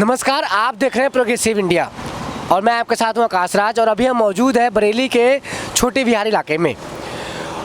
नमस्कार, आप देख रहे हैं प्रोग्रेसिव इंडिया और मैं आपके साथ हूँ आकाश राज। और अभी हम मौजूद हैं बरेली के छोटे विहार इलाके में।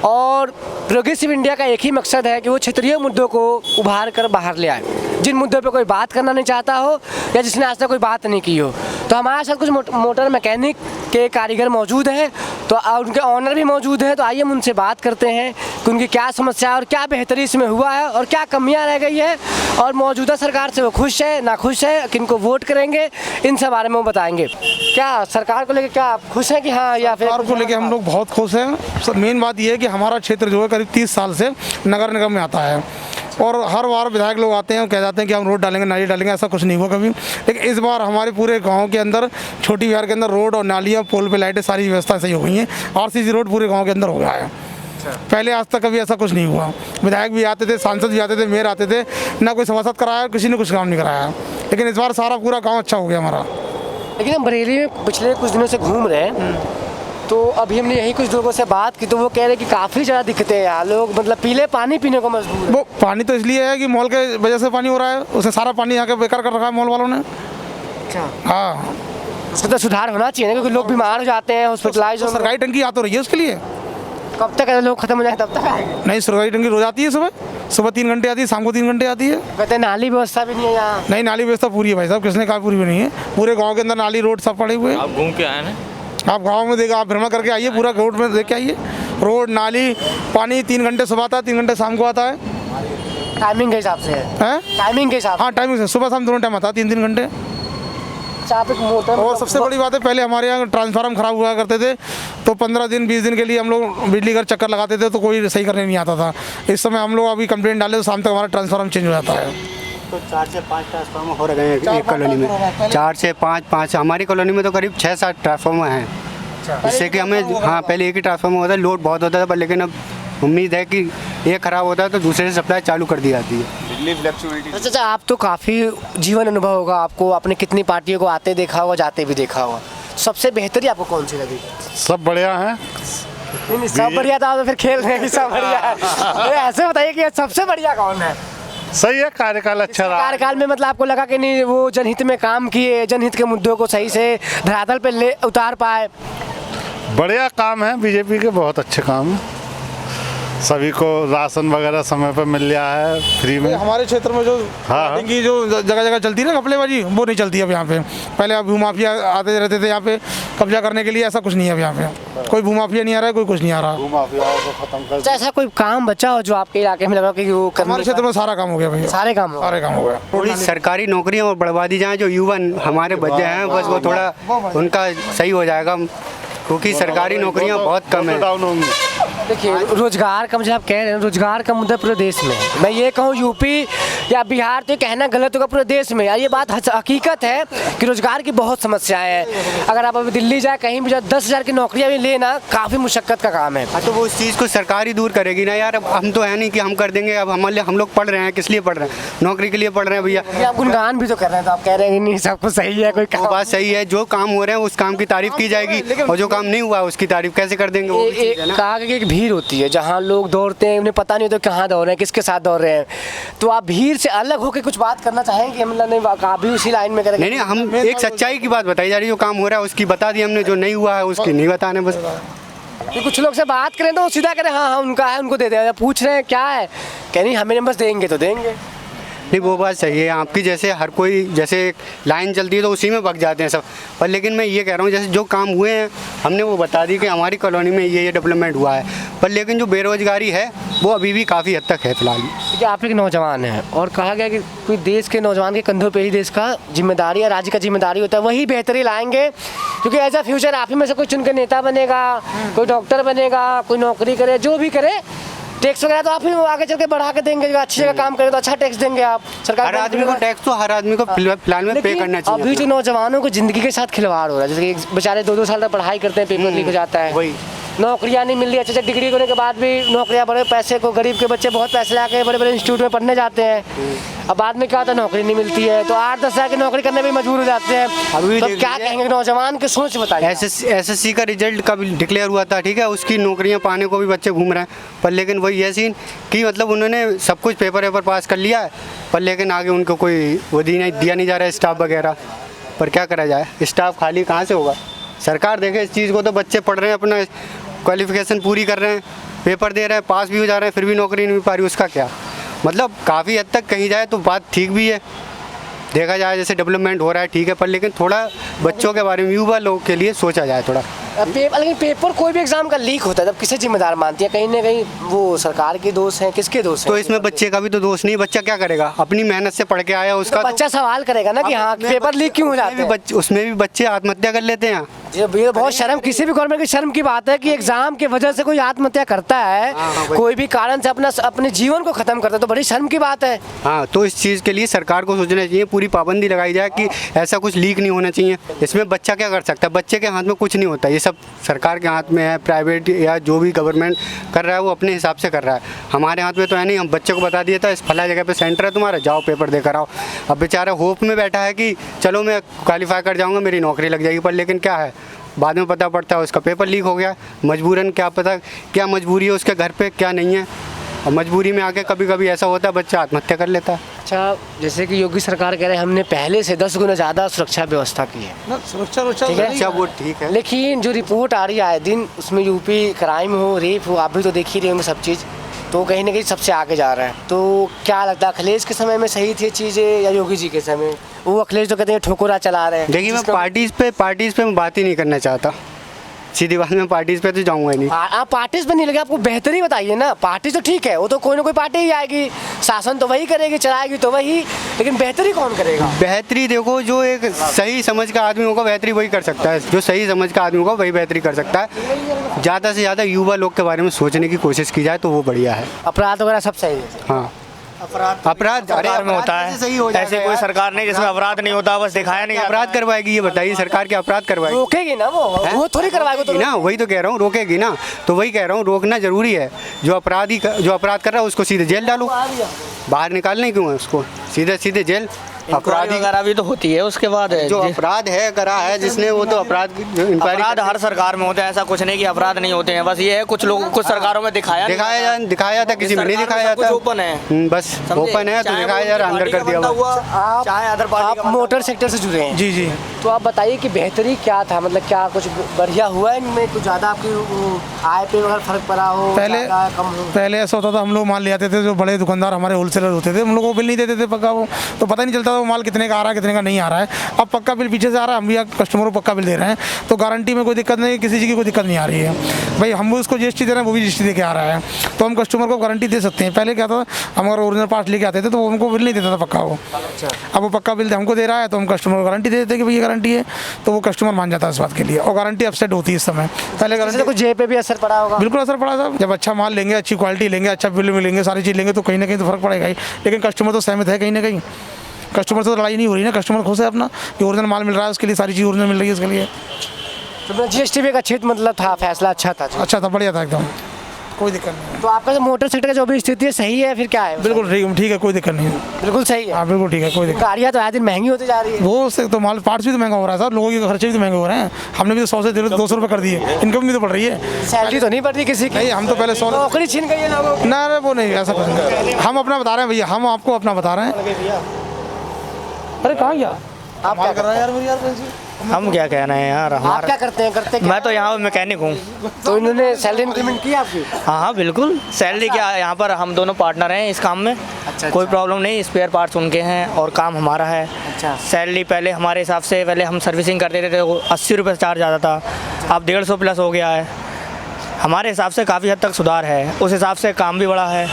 और प्रोग्रेसिव इंडिया का एक ही मकसद है कि वो क्षेत्रीय मुद्दों को उभार कर बाहर ले आए। जिन मुद्दों पे कोई बात करना नहीं चाहता हो या जिसने आज तक कोई बात नहीं की हो, तो हमारे साथ कुछ मोटर मैकेनिक के कारीगर मौजूद हैं, तो उनके ऑनर भी मौजूद हैं। तो आइए हम उनसे बात करते हैं कि उनकी क्या समस्या है और क्या बेहतरी इसमें हुआ है और क्या कमियां रह गई है, और मौजूदा सरकार से वो खुश है ना खुश है, किनको वोट करेंगे, इन सब बारे में वो बताएंगे। क्या सरकार को लेकर क्या आप खुश हैं कि हाँ, या फिर सरकार को लेकर हम लोग बहुत खुश हैं। मेन बात यह है कि हमारा क्षेत्र जो है करीब 30 साल से नगर निगम में आता है और हर बार विधायक लोग आते हैं और कह जाते हैं कि हम रोड डालेंगे, नाली डालेंगे। ऐसा कुछ नहीं हुआ कभी। लेकिन इस बार हमारे पूरे गांव के अंदर, छोटी विहार के अंदर रोड और नालियाँ, पोल पे लाइटें, सारी व्यवस्था सही हो गई हैं। आरसीसी रोड पूरे गांव के अंदर हो गया है। पहले आज तक कभी ऐसा कुछ नहीं हुआ। विधायक भी आते थे, सांसद भी आते थे, मेयर आते थे, ना कोई सभासद कराया, किसी ने कुछ काम नहीं कराया। लेकिन इस बार सारा पूरा गाँव अच्छा हो गया हमारा। लेकिन हम बरेली में पिछले कुछ दिनों से घूम रहे हैं, तो अभी हमने यही कुछ लोगों से बात की, तो वो कह रहे कि काफ़ी ज़्यादा दिक्कतें हैं यार। लोग मतलब पीले पानी पीने को मजबूर है। वो पानी तो इसलिए है कि मॉल के वजह से पानी हो रहा है, उसे सारा पानी यहाँ के बेकार कर रखा है मॉल वालों ने। अच्छा, हाँ, उसका तो सुधार होना चाहिए ना, क्योंकि लोग बीमार हो जाते हैं, हॉस्पिटलाइज तो सरकारी टंकी आ तो रही है उसके लिए। कब तक लोग खत्म हो जाए तब तक आएंगे? नहीं, सरकारी टंकी रोज आती है। सुबह 3 घंटे आती है, शाम को 3 घंटे आती है। कहते हैं नाली व्यवस्था भी नहीं है यहाँ। नहीं, नाली व्यवस्था पूरी है भाई साहब, किसने कहा पूरी भी नहीं है। पूरे गांव के अंदर नाली रोड सब पड़े हुए हैं। आप घूम के आए ना, आप गांव में देखा, आप भ्रमण करके आइए, पूरा रोड में देख के आइए। रोड, नाली, पानी 3 घंटे सुबह आता है, 3 घंटे शाम को आता है। टाइमिंग के हिसाब से है? टाइमिंग के हिसाब से? हाँ, टाइमिंग से सुबह शाम दोनों टाइम आता है, 3-3 घंटे। आप एक मोटर, और सबसे बड़ी बात है, पहले हमारे यहाँ ट्रांसफार्मर खराब हुआ करते थे, तो 15 दिन 20 दिन के लिए हम लोग बिजली घर चक्कर लगाते थे, तो कोई सही करने नहीं आता था। इस समय हम लोग अभी कंप्लेंट डाले तो शाम तक हमारा ट्रांसफार्मर चेंज हो जाता है। तो 4 से 5 ट्रांसफार्मर हो रहे हैं एक कॉलोनी में। 4 से 5 हमारी कॉलोनी में तो करीब 6-7 ट्रांसफार्मर हैं। जिससे कि हमें, हाँ, पहले एक ही ट्रांसफार्मर होता है, लोड बहुत होता था, पर लेकिन अब उम्मीद है कि एक ख़राब होता है तो दूसरे से सप्लाई चालू कर दी जाती है। बिजली फ्लैक्चुएलिटी। अच्छा, आप तो काफ़ी जीवन अनुभव होगा आपको, आपने कितनी पार्टियों को आते देखा होगा, जाते भी देखा होगा। सबसे बेहतरी आपको कौन सी लगी? सब बढ़िया हैं। नहीं, सब बढ़िया था तो फिर खेल रहे हैं कि सब बढ़िया है। तो ऐसे बताइए कि सबसे बढ़िया कौन है? सही है, कार्यकाल अच्छा रहा। कार्यकाल में मतलब आपको लगा कि नहीं, वो जनहित में काम किए, जनहित के मुद्दों को सही से धरातल पे ले उतार पाए? बढ़िया काम है, बीजेपी के बहुत अच्छे काम हैं। सभी को राशन वगैरह समय पर मिल रहा है फ्री में। हमारे क्षेत्र में जो की जो जगह जगह चलती है ना घपलेबाजी, वो नहीं चलती अब यहाँ पे। पहले अब भूमाफिया आते रहते थे यहाँ पे कब्जा करने के लिए, ऐसा कुछ नहीं है अब यहाँ पे। कोई भूमाफिया नहीं आ रहा है, कोई कुछ नहीं आ रहा। भूमाफियाओं को खत्म कर। ऐसा कोई काम बचा हो जो आपके इलाके में लगा कि वो हमारे क्षेत्र में सारा काम हो गया भैया, सारे काम हो गया। थोड़ी सरकारी नौकरियां और बढ़वा दी जाएं, जो युवा हमारे बच्चे हैं, बस वो थोड़ा उनका सही हो जाएगा, क्योंकि सरकारी नौकरियां बहुत कम है। डाउन होंगी। देखिए, रोजगार का, मुझे आप कह रहे हैं रोजगार का मुद्दा पूरे देश में है। मैं ये कहूँ यूपी या बिहार, तो ये कहना गलत होगा, पूरे देश में यार ये बात हकीकत है कि रोजगार की बहुत समस्याएं हैं। अगर आप अभी दिल्ली जाए, कहीं भी जाए, 10,000 की नौकरियाँ भी लेना काफ़ी मुशक्कत का काम है। तो वो उस चीज़ को सरकार ही दूर करेगी ना यार। अब हम तो है नहीं कि हम कर देंगे। अब हमारे लिए, हम लोग पढ़ रहे हैं, किस लिए पढ़ रहे हैं? नौकरी के लिए पढ़ रहे हैं भैया। आप गुणगान भी तो कर रहे हैं, तो आप कह रहे हैं कि नहीं सब कुछ सही है, कोई वो बात सही है, जो काम हो रहे हैं उस काम की तारीफ की जाएगी, और जो काम नहीं हुआ उसकी तारीफ कैसे कर देंगे? वो कहा कि एक भीड़ होती है जहाँ लोग दौड़ते हैं, उन्हें पता नहीं होता कहाँ दौड़ रहे हैं, किसके साथ दौड़ रहे हैं। तो आप भीड़ से अलग होकर कुछ बात करना चाहेंगे? मतलब नहीं, आप भी उसी लाइन में करेंगे? नहीं, हम एक सच्चाई की बात बताई जा रही है। जो काम हो रहा है उसकी बता दी हमने, जो नहीं हुआ है उसकी नहीं बताने। बस कुछ लोग से बात करें तो वो सीधा करें हाँ उनका है, उनको दे दें। पूछ रहे हैं क्या है, कह नहीं हमें बस देंगे तो देंगे। नहीं, वो बात सही है आपकी। जैसे हर कोई, जैसे लाइन चलती है तो उसी में भग जाते हैं सब। पर लेकिन मैं ये कह रहा हूँ, जैसे जो काम हुए हैं हमने वो बता दी कि हमारी कॉलोनी में ये डेवलपमेंट हुआ है। पर लेकिन जो बेरोजगारी है वो अभी भी काफ़ी हद तक है फिलहाल। क्योंकि आप एक नौजवान हैं और कहा गया कि कोई देश के नौजवान के कंधों पे ही देश का जिम्मेदारी या राज्य का जिम्मेदारी होता है, वही बेहतरी लाएंगे। क्योंकि एज अ फ्यूचर आप ही में से कोई चुन के नेता बनेगा, कोई डॉक्टर बनेगा, कोई नौकरी करे, जो भी करे, टैक्स वगैरह तो आप ही आगे चल के बढ़ा के देंगे। अच्छी जगह काम करे तो अच्छा टैक्स देंगे आप। सरकार हर आदमी को टैक्स, तो हर आदमी को फिलहाल में पे करना चाहिए। अभी जो नौजवानों को जिंदगी के साथ खिलवाड़ हो रहा है, जैसे कि बेचारे 2-2 साल तक पढ़ाई करते हैं, पेपर लीक हो जाता है। वही नौकरियां नहीं मिल रही, अच्छे डिग्री होने के बाद भी नौकरियां, बड़े पैसे को गरीब के बच्चे बहुत पैसे ला के बड़े बड़े इंस्टीट्यूट में पढ़ने जाते हैं, अब बाद में क्या होता है नौकरी नहीं मिलती है, तो 8-10 हज़ार की नौकरी करने में मजबूर हो जाते हैं। अभी तो देख क्या लीजिए। कहेंगे नौजवान की सोच बताइए। एसएससी का रिजल्ट कब डिक्लेयर हुआ था, ठीक है, उसकी नौकरियां पाने को भी बच्चे घूम रहे हैं, पर लेकिन वही है सीन कि मतलब उन्होंने सब कुछ पेपर पास कर लिया है, पर लेकिन आगे उनको कोई वो दिया नहीं जा रहा है स्टाफ वगैरह, पर क्या करा जाए, स्टाफ खाली कहाँ से होगा। सरकार देखे इस चीज़ को, तो बच्चे पढ़ रहे हैं, अपना क्वालिफिकेशन पूरी कर रहे हैं, पेपर दे रहे हैं, पास भी हो जा रहे हैं, फिर भी नौकरी नहीं मिल पा रही, उसका क्या मतलब। काफ़ी हद तक कहीं जाए तो बात ठीक भी है, देखा जाए जैसे डेवलपमेंट हो रहा है ठीक है, पर लेकिन थोड़ा बच्चों के बारे में, युवा लोगों के लिए सोचा जाए थोड़ा। लेकिन पेपर कोई भी एग्जाम का लीक होता है तब किसे जिम्मेदार मानती है? कहीं ना कहीं वो सरकार के दोष हैं, किसके दोष तो हैं? इसमें बच्चे का भी तो दोष नहीं, बच्चा क्या करेगा, अपनी मेहनत से पढ़ के आया उसका तो बच्चा सवाल करेगा ना कि हाँ पेपर लीक क्यों हो जाते हैं? उसमें भी बच्चे आत्महत्या कर लेते हैं। ये बहुत शर्म, किसी भी गवर्नमेंट की शर्म की बात है कि एग्जाम की वजह से कोई आत्महत्या करता है, कोई भी कारण से अपने जीवन को खत्म करता है, तो बड़ी शर्म की बात है। हाँ, तो इस चीज़ के लिए सरकार को सोचना चाहिए, पूरी पाबंदी लगाई जाए कि ऐसा कुछ लीक नहीं होना चाहिए। इसमें बच्चा क्या कर सकता है, बच्चे के हाथ में कुछ नहीं होता, ये सब सरकार के हाथ में है, प्राइवेट या जो भी गवर्नमेंट कर रहा है वो अपने हिसाब से कर रहा है, हमारे हाथ में तो है नहीं। हम बच्चे को बता दिया था इस फला जगह पे सेंटर है तुम्हारा, जाओ पेपर देकर आओ। अब बेचारा होप में बैठा है कि चलो मैं क्वालिफाई कर जाऊँगा, मेरी नौकरी लग जाएगी, पर लेकिन क्या है बाद में पता पड़ता है उसका पेपर लीक हो गया, मजबूरन क्या पता क्या मजबूरी है उसके घर पे क्या नहीं है, और मजबूरी में आके कभी कभी ऐसा होता है बच्चा आत्महत्या कर लेता है। अच्छा, जैसे कि योगी सरकार कह रहे हैं हमने पहले से 10 गुना ज़्यादा सुरक्षा व्यवस्था की है, सुरक्षा ठीक है? अच्छा, वो ठीक है, लेकिन जो रिपोर्ट आ रही है आए दिन, उसमें यूपी क्राइम हो, रेप हो, आप भी तो देख ही रहे होंगे सब चीज़, तो कहीं ना कहीं सबसे आगे जा रहा है। तो क्या लगता है अखिलेश के समय में सही थी चीज़ें या योगी जी के समय? वो अखिलेश तो कहते हैं ठोकरा चला रहे हैं। देखिए मैं पार्टीज़ पे मैं बात ही नहीं करना चाहता, सीधी बात में पार्टीज़ पे तो जाऊँगा ही नहीं। आप पार्टीज पे नहीं लगे, आपको बेहतरी बताइए ना। पार्टी तो ठीक है, वो तो कोई ना कोई पार्टी ही आएगी, शासन तो वही करेगी, चलाएगी तो वही, लेकिन बेहतरी कौन करेगा? बेहतरी देखो, जो एक सही समझ का आदमी होगा बेहतरी वही कर सकता है, जो सही समझ का आदमी होगा वही बेहतरी कर सकता है। ज़्यादा से ज़्यादा युवा लोग के बारे में सोचने की कोशिश की जाए तो वो बढ़िया है। अपराध वगैरह सब सही है। हाँ, अपराध सरकार में होता है, सही हो जाएगा ऐसे कोई यार। सरकार नहीं जिसमें अपराध नहीं होता, बस दिखाया नहीं अपराध करवाएगी, ये बताइए सरकार के अपराध करवाएगी रोकेगी ना वो थोड़ी करवाएगी तो ना, वही तो कह रहा हूँ, रोकेगी ना, तो वही कह रहा हूँ रोकना जरूरी है। जो अपराध कर रहा है उसको सीधे जेल डालो, बाहर निकालने क्यों है उसको, सीधे सीधे जेल। अपराधी वगैरह भी तो होती है उसके बाद जो अपराद है करा है जिसने, वो तो अपराध हर सरकार में होते हैं, ऐसा कुछ नहीं कि अपराध नहीं होते हैं, बस ये है कुछ लोग कुछ सरकारों में दिखाया जाता, किसी में नहीं दिखाया जाता, ओपन है, बस ओपन है तो दिखाया जा रहा, अंदर कर दिया आप चाहे अदर पार्टी आप मोटर सेक्टर से जुड़े हैं, जी जी। तो आप बताइए कि बेहतरी क्या था, मतलब क्या कुछ बढ़िया हुआ है इनमें, कुछ ज़्यादा आपकी आय पे अगर फर्क पड़ा हो, ज़्यादा कम हो? पहले ऐसा होता था, हम लोग माल ले आते थे, जो बड़े दुकानदार हमारे होलसेलर होते थे, हम लोग को बिल नहीं देते थे पक्का, वो तो पता नहीं चलता था वो माल कितने का आ रहा है कितने का नहीं आ रहा है। अब पक्का बिल पीछे से आ रहा है, हम भी कस्टमरों को पक्का बिल दे रहे हैं, तो गारंटी में कोई दिक्कत नहीं, किसी चीज़ की कोई दिक्कत नहीं आ रही है। भाई हम भी उसको जीएसटी दे रहे हैं, वो भी जीएसटी दे के आ रहा है, तो हम कस्टमर को गारंटी दे सकते हैं। पहले क्या था, हम अगर ओरिजिनल पार्ट लेके आते थे तो वो हमको बिल नहीं देता था पक्का वो, अब वो पक्का बिल हमको दे रहा है तो हम कस्टमर को गारंटी दे देते हैं कि भाई ये गारंटी है, तो वो कस्टमर मान जाता है इस बात के लिए, और गारंटी अपसेट होती है इस समय। पहले गारंटी कुछ जेब पे भी असर पड़ा होगा? बिल्कुल असर पड़ा साहब, जब अच्छा माल लेंगे, अच्छी क्वालिटी लेंगे, अच्छा बिल मिलेंगे, सारी चीज़ लेंगे तो कहीं ना कहीं तो फर्क पड़ेगा ही, लेकिन कस्टमर तो सहमत है कहीं ना कहीं, कस्टमर से तो लड़ाई नहीं हो रही ना, कस्टमर खुश है अपना कि ओरिजिनल माल मिल रहा है, उसके लिए सारी चीज़ ओरिजिनल मिल रही है, इसके लिए तो जीएसटी भी का अच्छी मतलब था, फैसला अच्छा था? अच्छा था, बढ़िया था एकदम, कोई दिक्कत नहीं। तो आपका जो मोटर सेक्टर का जो भी स्थिति है सही है, फिर क्या है? बिल्कुल ठीक है, कोई दिक्कत नहीं है, बिल्कुल सही है। हाँ बिल्कुल ठीक है, कोई दिक्कत। गाड़ियाँ तो आए दिन महंगी होती जा रही है। वो उससे तो माल पार्ट्स भी तो महंगा हो रहा है साहब, लोगों के खर्चे भी तो महंगे हो रहे हैं, हमने भी तो 100 से 200 रुपये कर दिए, इनकम भी तो बढ़ रही है। सैलरी तो नहीं बढ़ रही किसी की? नहीं, हम तो पहले 100 नौकरी छीन गई है लोगों की। ना वो नहीं, ऐसा कुछ नहीं, हम अपना बता रहे हैं भैया, हम आपको अपना बता रहे हैं। अरे कहाँ गया आप क्या कर रहे हैं यार मेरी यार, हम क्या कहना है यार, आप क्या करते हैं? करते क्या? मैं तो यहाँ मैकेनिक हूँ। तो इन्होंने सैलरी इंक्रीमेंट की आपकी? हाँ हाँ बिल्कुल, सैलरी क्या, यहाँ पर हम दोनों पार्टनर हैं इस काम में, कोई प्रॉब्लम नहीं, स्पेयर पार्ट्स उनके हैं और काम हमारा है। अच्छा। सैलरी पहले हमारे हिसाब से, पहले हम सर्विसिंग करते थे तो 80 रुपये चार्ज आता था, अब 150 प्लस हो गया है। हमारे हिसाब से काफ़ी हद तक सुधार है, उस हिसाब से काम भी बड़ा है,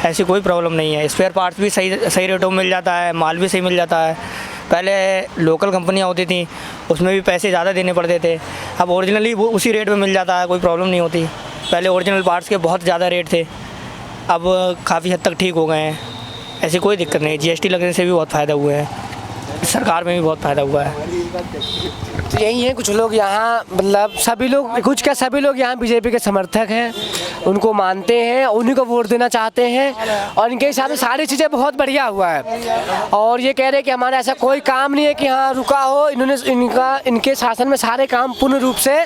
ऐसी कोई प्रॉब्लम नहीं है। स्पेयर पार्ट्स भी सही रेटों में मिल जाता है, माल भी सही मिल जाता है। पहले लोकल कंपनियां होती थी, उसमें भी पैसे ज़्यादा देने पड़ते थे, अब ओरिजिनली वो उसी रेट में मिल जाता है, कोई प्रॉब्लम नहीं होती। पहले ओरिजिनल पार्ट्स के बहुत ज़्यादा रेट थे, अब काफ़ी हद तक ठीक हो गए हैं, ऐसी कोई दिक्कत नहीं। जीएसटी लगने से भी बहुत फ़ायदा हुआ है। सरकार में भी बहुत फ़ायदा हुआ है। तो यही है, कुछ लोग यहाँ मतलब सभी लोग, कुछ क्या सभी लोग यहाँ बीजेपी के समर्थक हैं, उनको मानते हैं, उन्हीं को वोट देना चाहते हैं और इनके हिसाब से सारी चीज़ें बहुत बढ़िया हुआ है। और ये कह रहे हैं कि हमारा ऐसा कोई काम नहीं है कि हाँ रुका हो, इन्होंने इनके शासन में सारे काम पूर्ण रूप से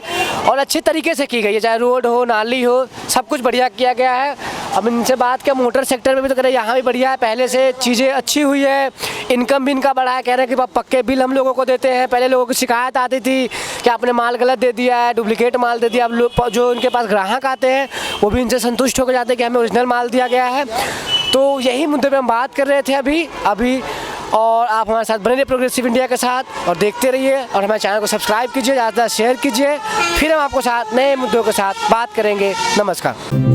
और अच्छे तरीके से की गई है, चाहे रोड हो, नाली हो, सब कुछ बढ़िया किया गया है। अब इनसे बात क्या, मोटर सेक्टर में भी तो कह रहे हैं यहाँ भी बढ़िया है, पहले से चीज़ें अच्छी हुई है, इनकम भी इनका बढ़ा है। कह रहे हैं कि पक्के बिल हम लोगों को देते हैं, पहले लोगों की शिकायत आती थी कि आपने माल गलत दे दिया है, डुप्लीकेट माल दे दिया। अब लोग जो इनके पास ग्राहक आते हैं वो भी इनसे संतुष्ट होकर जाते हैं कि हमें ओरिजिनल माल दिया गया है। तो यही मुद्दे पे हम बात कर रहे थे अभी और आप हमारे साथ बने रहिए प्रोग्रेसिव इंडिया के साथ और देखते रहिए और हमारे चैनल को सब्सक्राइब कीजिए, ज़्यादा शेयर कीजिए। फिर हम आपको साथ नए मुद्दों के साथ बात करेंगे। नमस्कार।